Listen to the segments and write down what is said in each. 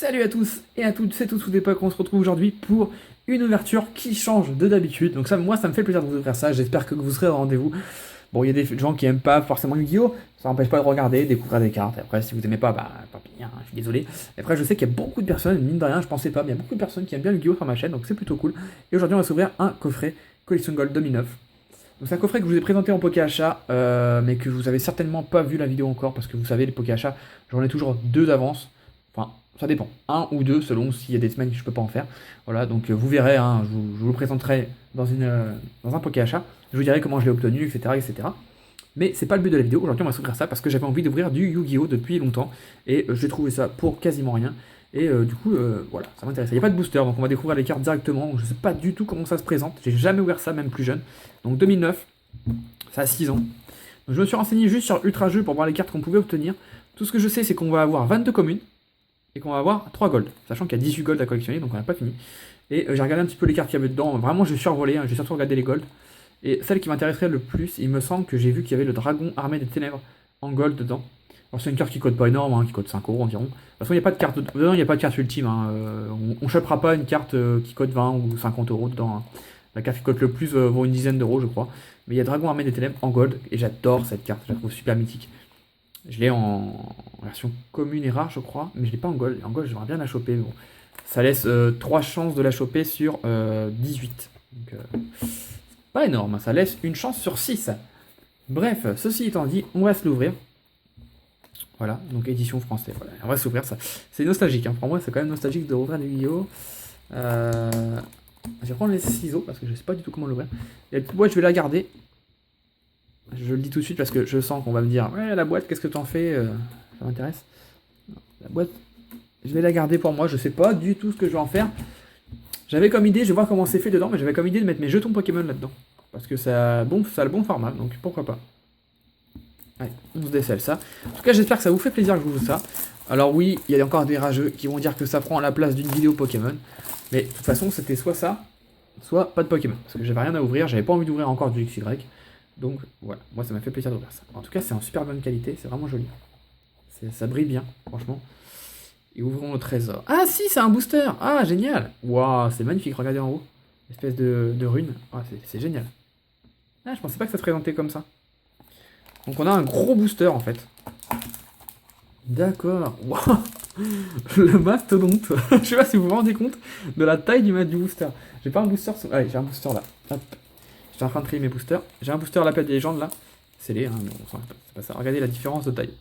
Salut à tous et à toutes, c'est Tous sous d'époque, on se retrouve aujourd'hui pour une ouverture qui change de d'habitude. Donc ça, moi, ça me fait plaisir de vous ouvrir ça, j'espère que vous serez au rendez-vous. Bon, il y a des gens qui aiment pas forcément Yu-Gi-Oh! Ça n'empêche pas de regarder, découvrir des cartes. Après, si vous aimez pas, bah tant pis, hein, je suis désolé. Après, je sais qu'il y a beaucoup de personnes, mine de rien, je pensais pas, mais il y a beaucoup de personnes qui aiment bien Yu-Gi-Oh! Sur ma chaîne, donc c'est plutôt cool. Et aujourd'hui, on va s'ouvrir un coffret Collection Gold 2009. Donc c'est un coffret que je vous ai présenté en Poké Achat, mais que vous avez certainement pas vu la vidéo encore, parce que vous savez, les Poké Achat, j'en ai toujours deux d'avance. Enfin, ça dépend, un ou deux selon s'il y a des semaines que je peux pas en faire. Voilà, donc vous verrez, hein, je vous le présenterai dans un Poké Achat. Je vous dirai comment je l'ai obtenu, etc., etc. Mais c'est pas le but de la vidéo. Aujourd'hui, on va s'ouvrir ça parce que j'avais envie d'ouvrir du Yu-Gi-Oh! Depuis longtemps. Et j'ai trouvé ça pour quasiment rien. Et du coup, voilà, ça m'intéresse. Il n'y a pas de booster, donc on va découvrir les cartes directement. Je sais pas du tout comment ça se présente. J'ai jamais ouvert ça, même plus jeune. Donc 2009, ça a 6 ans. Donc, je me suis renseigné juste sur Ultra Jeu pour voir les cartes qu'on pouvait obtenir. Tout ce que je sais, c'est qu'on va avoir 22 communes et qu'on va avoir 3 gold. Sachant qu'il y a 18 gold à collectionner, donc on n'a pas fini. Et j'ai regardé un petit peu les cartes qu'il y avait dedans. Vraiment, j'ai survolé, hein, j'ai surtout regardé les gold. Et celle qui m'intéresserait le plus, il me semble que j'ai vu qu'il y avait le dragon armé des ténèbres en gold dedans. Alors c'est une carte qui coûte pas énorme, hein, qui coûte 5 € environ. De toute façon, il n'y a pas de carte dedans, il n'y a pas de carte ultime. Hein. On chopera pas une carte qui coûte 20 ou 50 € dedans. Hein. La carte qui coûte le plus vaut une dizaine d'euros, je crois. Mais il y a dragon armé des ténèbres en gold, et j'adore cette carte, je la trouve super mythique. Je l'ai en version commune et rare, je crois, mais je l'ai pas en gold. En gold, j'aimerais bien la choper. Bon. Ça laisse 3 chances de la choper sur 18. Donc, pas énorme, hein, ça laisse une chance sur 6. Bref, ceci étant dit, on va se l'ouvrir. Voilà, donc édition française. Voilà, on va s'ouvrir ça. C'est nostalgique, hein. Pour moi, c'est quand même nostalgique de rouvrir des vidéos. Je vais prendre les ciseaux parce que je sais pas du tout comment l'ouvrir. Et la petite boîte, je vais la garder. Je le dis tout de suite parce que je sens qu'on va me dire ouais, la boîte, qu'est-ce que t'en fais ça m'intéresse. La boîte, je vais la garder pour moi. Je sais pas du tout ce que je vais en faire. J'avais comme idée, je vais voir comment c'est fait dedans, mais j'avais comme idée de mettre mes jetons Pokémon là-dedans. Parce que ça a le bon format, donc pourquoi pas. Allez, on se décèle ça. En tout cas, j'espère que ça vous fait plaisir que je vous fasse ça. Alors oui, il y a encore des rageux qui vont dire que ça prend la place d'une vidéo Pokémon. Mais de toute façon, c'était soit ça, soit pas de Pokémon. Parce que j'avais rien à ouvrir, j'avais pas envie d'ouvrir encore du XY. Donc voilà, moi ça m'a fait plaisir d'ouvrir ça. En tout cas, c'est en super bonne qualité, c'est vraiment joli. Ça brille bien, franchement. Et ouvrons le trésor. Ah si, c'est un booster. Ah, génial. Waouh, c'est magnifique, regardez en haut. Espèce de rune. Ah, c'est génial. Ah, je pensais pas que ça se présentait comme ça. Donc on a un gros booster en fait. D'accord. Waouh. Le mastodonte. Je sais pas si vous vous rendez compte de la taille du booster. J'ai pas un booster. Allez, j'ai un booster là. Hop. J'étais en train de trier mes boosters. J'ai un booster à l'appel des légendes là. C'est les, hein, mais c'est pas ça. Regardez la différence de taille.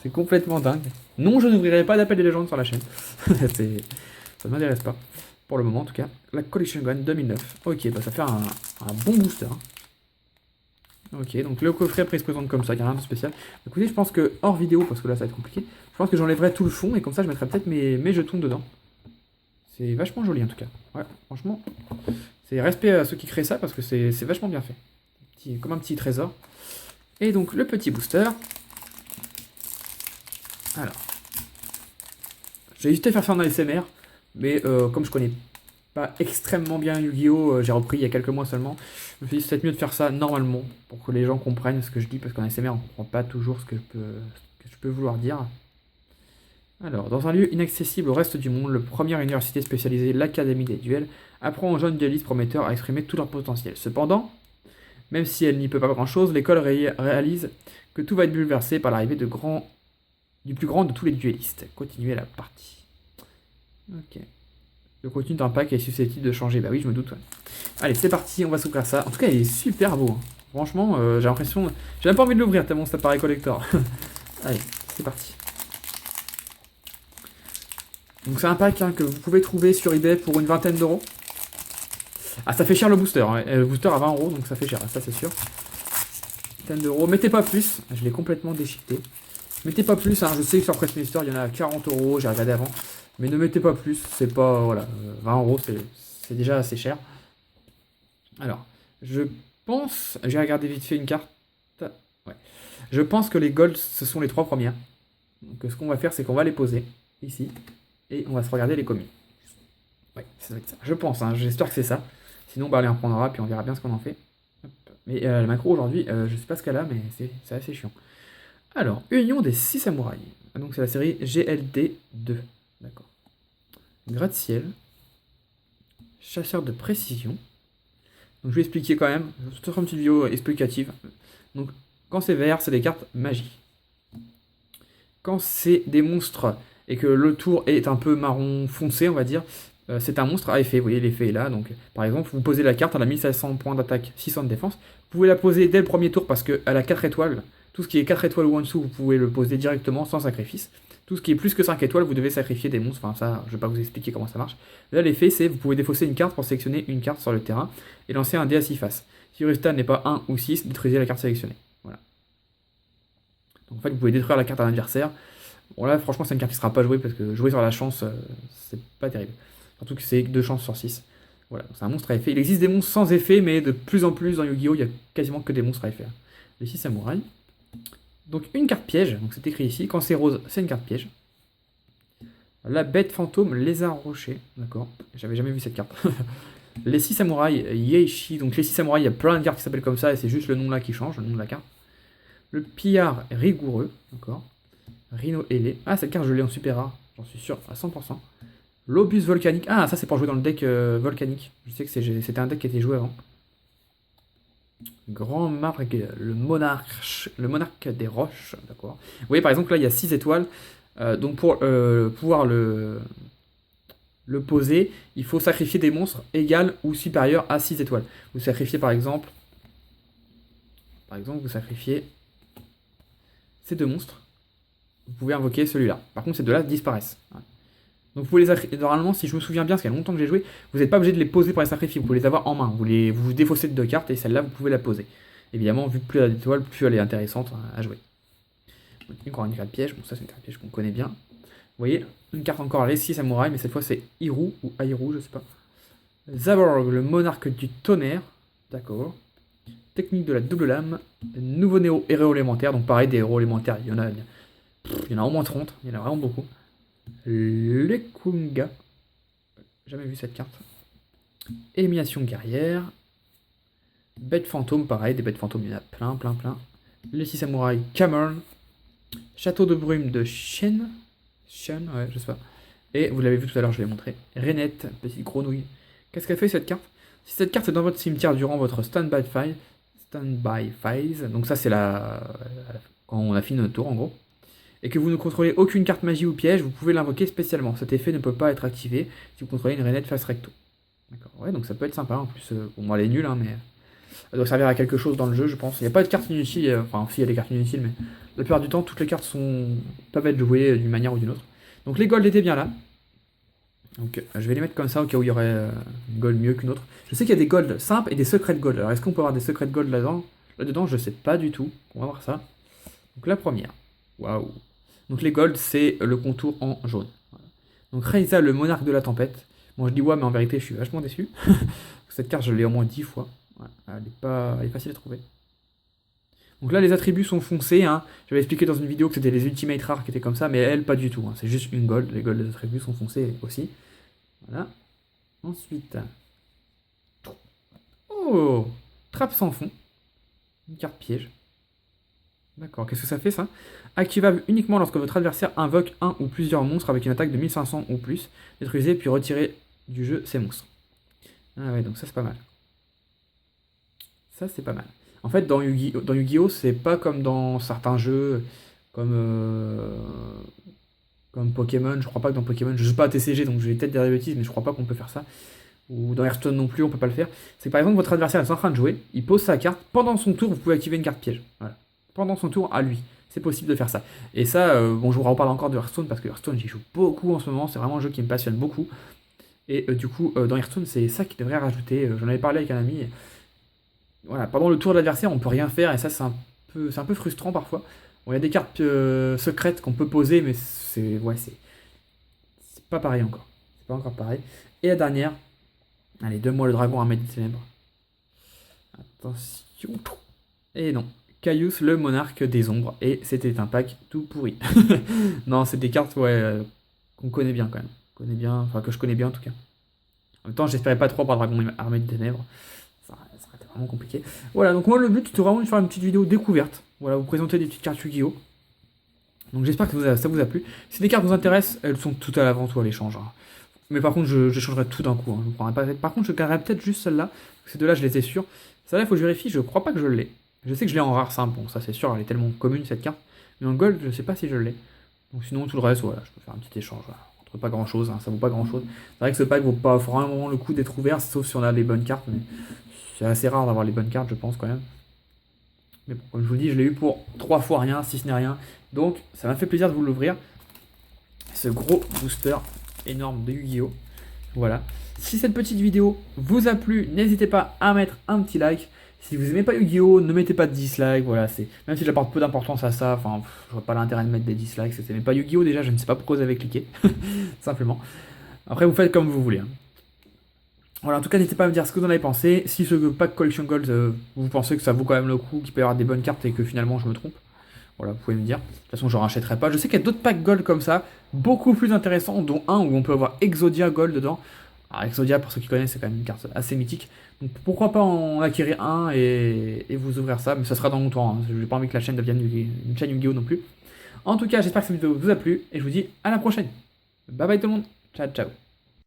C'est complètement dingue. Non, je n'ouvrirai pas d'appel des légendes sur la chaîne. Ça ne m'intéresse pas. Pour le moment en tout cas. La Collection Gun 2009. Ok, bah ça fait un bon booster. Ok, donc le coffret après il se présente comme ça, il n'y a rien de spécial. Écoutez, je pense que hors vidéo, parce que là ça va être compliqué, je pense que j'enlèverai tout le fond et comme ça je mettrai peut-être mes jetons dedans. C'est vachement joli en tout cas. Ouais, franchement, c'est respect à ceux qui créent ça parce que c'est vachement bien fait. Comme un petit trésor. Et donc le petit booster. Alors. J'ai hésité à faire ça en ASMR, mais comme je connais pas extrêmement bien Yu-Gi-Oh! J'ai repris il y a quelques mois seulement. Je me suis dit c'est peut-être mieux de faire ça normalement, pour que les gens comprennent ce que je dis, parce qu'en ASMR on comprend pas toujours ce que je peux vouloir dire. Alors, dans un lieu inaccessible au reste du monde, la première université spécialisée, l'Académie des Duels, apprend aux jeunes duellistes prometteurs à exprimer tout leur potentiel. Cependant, même si elle n'y peut pas grand-chose, l'école réalise que tout va être bouleversé par l'arrivée du plus grand de tous les duellistes. Continuez la partie. Ok. Le contenu d'un pack est susceptible de changer. Bah oui, je me doute. Ouais. Allez, c'est parti, on va s'ouvrir ça. En tout cas, il est super beau. Hein. Franchement, j'ai l'impression... J'ai même pas envie de l'ouvrir tellement ça paraît collector. Allez, c'est parti. Donc c'est un pack hein, que vous pouvez trouver sur eBay pour une vingtaine d'euros. Ah, ça fait cher le booster. Hein. Le booster à 20 €, donc ça fait cher, ça c'est sûr. Vingtaine d'euros. Mettez pas plus. Je l'ai complètement déchiqueté. Mettez pas plus. Hein. Je sais que sur Pressminister, il y en a à 40 €. J'ai regardé avant. Mais ne mettez pas plus. C'est pas... Voilà. 20 €, c'est déjà assez cher. Alors, je pense... J'ai regardé vite fait une carte. Ouais. Je pense que les golds, ce sont les 3 premières. Donc ce qu'on va faire, c'est qu'on va les poser ici. Et on va se regarder les commis. Ouais, ça va être ça. Je pense, hein, j'espère que c'est ça. Sinon, bah, on les reprendra, puis on verra bien ce qu'on en fait. Hop. Mais la macro aujourd'hui, je sais pas ce qu'elle a, mais c'est assez chiant. Alors, Union des 6 samouraïs. Donc c'est la série GLD 2. D'accord. Gratte-ciel. Chasseur de précision. Donc je vais expliquer quand même. Je vais te faire une petite vidéo explicative. Donc quand c'est vert, c'est des cartes magie. Quand c'est des monstres et que le tour est un peu marron foncé, on va dire, c'est un monstre à effet. Vous voyez, l'effet est là. Donc par exemple, vous posez la carte, elle a 1500 points d'attaque, 600 de défense. Vous pouvez la poser dès le premier tour parce qu'elle a 4 étoiles. Tout ce qui est 4 étoiles ou en dessous, vous pouvez le poser directement sans sacrifice. Tout ce qui est plus que 5 étoiles, vous devez sacrifier des monstres. Enfin, ça, je ne vais pas vous expliquer comment ça marche. Là, l'effet, c'est vous pouvez défausser une carte pour sélectionner une carte sur le terrain et lancer un dé à 6 faces. Si le résultat n'est pas 1 ou 6, détruisez la carte sélectionnée. Voilà. Donc, en fait, vous pouvez détruire la carte à l'adversaire. Bon, là, franchement, c'est une carte qui ne sera pas jouée parce que jouer sur la chance, c'est pas terrible. Surtout que c'est 2 chances sur 6. Voilà, c'est un monstre à effet. Il existe des monstres sans effet, mais de plus en plus dans Yu-Gi-Oh! Il y a quasiment que des monstres à effet. Les 6 samouraïs. Donc une carte piège, donc c'est écrit ici. Quand c'est rose, c'est une carte piège. La bête fantôme, lézard rocher. D'accord, j'avais jamais vu cette carte. Les 6 samouraïs, Yeishi. Donc les 6 samouraïs, il y a plein de cartes qui s'appellent comme ça et c'est juste le nom là qui change, le nom de la carte. Le pillard rigoureux. D'accord. Rhino ailé. Ah, cette carte, je l'ai en super rare, j'en suis sûr, à 100%. L'obus volcanique. Ah, ça c'est pour jouer dans le deck volcanique. Je sais que c'était un deck qui était joué avant. Grand Margue, le monarque des roches. D'accord. Vous voyez par exemple là il y a 6 étoiles. Donc pour pouvoir le poser, il faut sacrifier des monstres égales ou supérieurs à 6 étoiles. Vous sacrifiez par exemple vous sacrifiez ces 2 monstres. Vous pouvez invoquer celui-là. Par contre ces 2-là disparaissent. Donc vous pouvez les normalement, si je me souviens bien, parce qu'il y a longtemps que j'ai joué, vous n'êtes pas obligé de les poser pour les sacrifier, vous pouvez les avoir en main. Vous défaussez de 2 cartes et celle-là, vous pouvez la poser. Évidemment, vu que plus elle a d'étoiles, plus elle est intéressante à jouer. Encore une carte piège, bon ça c'est une carte piège qu'on connaît bien. Vous voyez, une carte encore, les 6 samouraïs, mais cette fois c'est Hiru ou Airu, je sais pas. Zaborg, le monarque du tonnerre. D'accord. Technique de la double lame. Nouveau néo héros élémentaire, donc pareil, des héros élémentaires, il y en a au moins 30, il y en a vraiment beaucoup. Lekunga. Jamais vu cette carte. Élimination guerrière. Bête fantôme, pareil, des bêtes fantômes, il y en a plein. Les 6 samouraïs, Cameron. Château de brume de Shen. Ouais, je sais pas. Et vous l'avez vu tout à l'heure, je l'ai montré. Renette, petite grenouille. Qu'est-ce qu'elle fait cette carte? Si cette carte est dans votre cimetière durant votre standby phase, donc ça c'est quand on a fini notre tour en gros, et que vous ne contrôlez aucune carte magie ou piège, vous pouvez l'invoquer spécialement. Cet effet ne peut pas être activé si vous contrôlez une Renette face recto. D'accord, ouais, donc ça peut être sympa. En plus, bon, moi elle est nulle, hein, mais elle doit servir à quelque chose dans le jeu, je pense. Il n'y a pas de cartes inutiles, enfin, si, il y a des cartes inutiles, mais la plupart du temps, toutes les cartes peuvent être jouées d'une manière ou d'une autre. Donc les golds étaient bien là. Donc je vais les mettre comme ça au cas où il y aurait une gold mieux qu'une autre. Je sais qu'il y a des golds simples et des secrets de gold. Alors est-ce qu'on peut avoir des secrets de gold là-dedans, je sais pas du tout. On va voir ça. Donc la première. Waouh. Donc les golds, c'est le contour en jaune. Voilà. Donc Reiza, le monarque de la tempête. Bon, je dis ouais, mais en vérité, je suis vachement déçu. Cette carte, je l'ai au moins 10 fois. Ouais, elle est facile à trouver. Donc là, les attributs sont foncés. Hein. J'avais expliqué dans une vidéo que c'était les ultimates rares qui étaient comme ça, mais elle, pas du tout. Hein. C'est juste une gold. Les golds des attributs sont foncés aussi. Voilà. Ensuite. Oh, trappe sans fond. Une carte piège. D'accord, qu'est-ce que ça fait ça? Activable uniquement lorsque votre adversaire invoque un ou plusieurs monstres avec une attaque de 1500 ou plus. Détruisez puis retirez du jeu ces monstres. Ah ouais, donc ça c'est pas mal. Ça c'est pas mal. En fait, dans Yu-Gi-Oh, c'est pas comme dans certains jeux, comme Pokémon. Je crois pas que dans Pokémon, je joue pas à TCG, donc je vais peut-être dire des bêtises, mais je crois pas qu'on peut faire ça. Ou dans Hearthstone non plus, on peut pas le faire. C'est que par exemple, votre adversaire est en train de jouer, il pose sa carte, pendant son tour, vous pouvez activer une carte piège. Voilà. Pendant son tour, à lui. C'est possible de faire ça. Et ça, bon, je vous reparle encore de Hearthstone, parce que Hearthstone, j'y joue beaucoup en ce moment, c'est vraiment un jeu qui me passionne beaucoup. Et du coup, dans Hearthstone, c'est ça qui devrait rajouter. J'en avais parlé avec un ami. Voilà, pendant le tour de l'adversaire, on peut rien faire, et ça, c'est un peu frustrant parfois. Bon, il y a des cartes secrètes qu'on peut poser, mais c'est pas pareil encore. C'est pas encore pareil. Et la dernière, allez, donne-moi le dragon armé des ténèbres. Attention. Et non. Caius, le monarque des ombres. Et c'était un pack tout pourri. Non, c'est des cartes qu'on connaît bien quand même. Enfin que je connais bien en tout cas. En même temps, j'espérais pas trop par dragon armé de ténèbres. Ça aurait été vraiment compliqué. Voilà, donc moi le but c'était vraiment de faire une petite vidéo découverte. Voilà, vous présenter des petites cartes Yu-Gi-Oh! Donc j'espère que ça vous a plu. Si des cartes vous intéressent, elles sont toutes à la vente ou à l'échange, hein. Mais par contre, je changerai tout d'un coup, hein. Je vous prendrai pas. Par contre, je garderai peut-être juste celle-là. Ces deux-là, je les ai sûrs. Celle-là, il faut que je vérifie. Je crois pas que je l'ai. Je sais que je l'ai en rare simple. Bon, ça c'est sûr, elle est tellement commune cette carte. Mais en gold, je sais pas si je l'ai. Donc sinon, tout le reste, voilà, je peux faire un petit échange. Voilà. Entre pas grand-chose, hein, ça vaut pas grand-chose. C'est vrai que ce pack vaut pas vraiment le coup d'être ouvert, sauf si on a les bonnes cartes. Mais c'est assez rare d'avoir les bonnes cartes, je pense quand même. Mais bon, comme je vous le dis, je l'ai eu pour 3 fois rien, si ce n'est rien. Donc, ça m'a fait plaisir de vous l'ouvrir. Ce gros booster énorme de Yu-Gi-Oh! Voilà. Si cette petite vidéo vous a plu, n'hésitez pas à mettre un petit like. Si vous aimez pas Yu-Gi-Oh! Ne mettez pas de dislike. Voilà, même si j'apporte peu d'importance à ça, enfin, je vois pas l'intérêt de mettre des dislikes. Si vous n'aimez pas Yu-Gi-Oh! Déjà, je ne sais pas pourquoi vous avez cliqué. Simplement. Après, vous faites comme vous voulez, hein. Voilà, en tout cas, n'hésitez pas à me dire ce que vous en avez pensé. Si ce pack Collection Gold, vous pensez que ça vaut quand même le coup, qu'il peut y avoir des bonnes cartes et que finalement je me trompe. Voilà, vous pouvez me dire. De toute façon, je ne rachèterai pas. Je sais qu'il y a d'autres packs Gold comme ça, beaucoup plus intéressants, dont un où on peut avoir Exodia Gold dedans. Alors, Exodia, pour ceux qui connaissent, c'est quand même une carte assez mythique. Donc pourquoi pas en acquérir un et vous ouvrir ça, mais ça sera dans longtemps, hein. Je n'ai pas envie que la chaîne devienne une chaîne Yu-Gi-Oh! Non plus. En tout cas, j'espère que cette vidéo vous a plu et je vous dis à la prochaine. Bye bye tout le monde. Ciao, ciao.